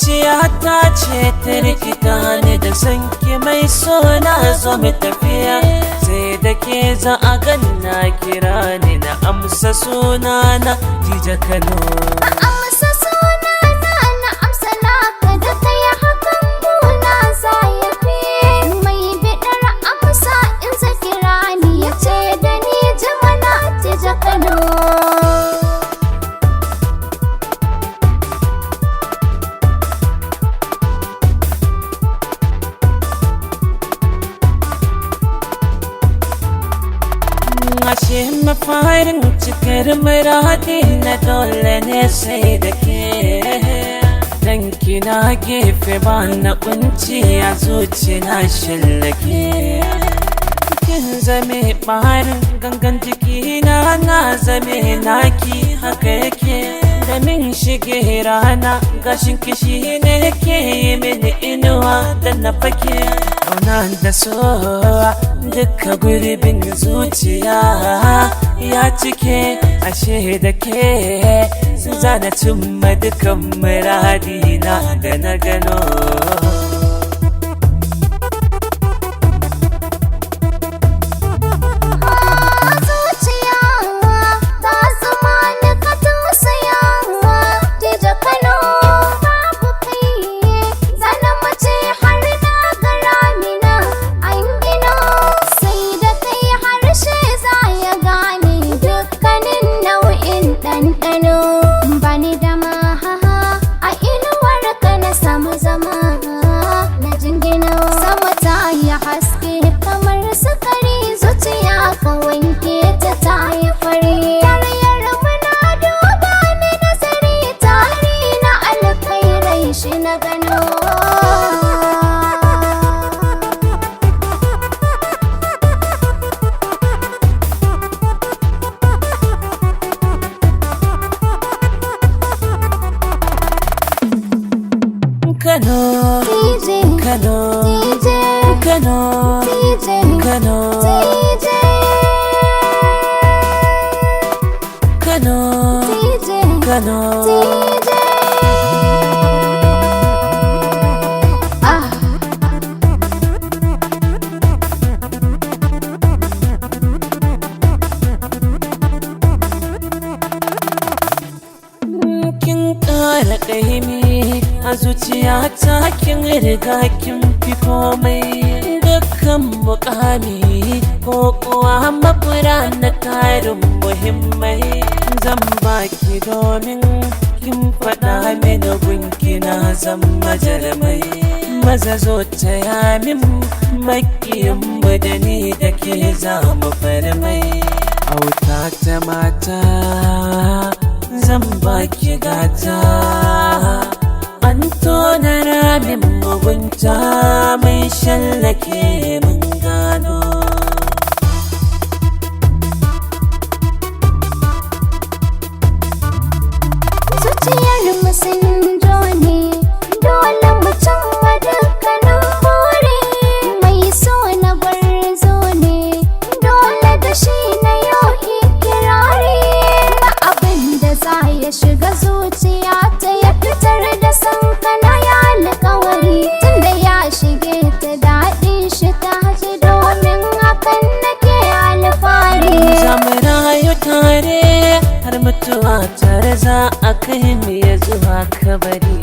zuciya ta ce ta rikita ni da sanki mai sona zo mu tafiya sai da ke za a ganna kira ni na amsa sunana Dija Kano. amsa sunana na amsa naka da kai hakan gona za ya fi mai bidar amsa in za kira ni ya ce da ni jimana Dija Kano. Ashe mafarin cikar muradi na dole ne sai da ke dan kina gefe ba na kunci a zuci na shallake kin zame barin gangan jikina na zame naki haka yake da min shige rana gashin kishi ne ke yi mini inuwa da na fake kauna da so duka gurbin zuciya ya cike ashe da ke sun zana cimma dukan muradina da na gano. Bani dama a inuwar ka na samu zama na jingina sama ta yi haske kamar sukari zuciya ka wanke ta yi fari tarayyar muna duba ni nazari tari na alkhairai shi na gano. Kano, DJ, Kano, DJ, Kano, DJ, Kano, DJ, Kano, DJ, Kano. DJ. Kin ƙara ƙaimi a zuciya ta kin riga kin fi komai dukkan mukami ko kuwa makura na tarin muhimmai zan baki domin kin faɗa mini gunki na zan majalmai maza zo ta yamin makiyin mu da ni da ke za mu farmai auta ta mata zan baki gata an tona ramin mugunta mai shallake mun gano. Zuciyar mu sun ne dole mu canwa dukkanin bore mai so na gwarzo ne dole da shi na yau ikirari na abin da za ya shiga zuciya ta ya fitar da san kana ya alƙawari tunda ya shige ta daɗin shi ta haji domin hakan nake alfahari. Zamu rayu tare har mutuwa tare za a kai mu ya zuwa kabari.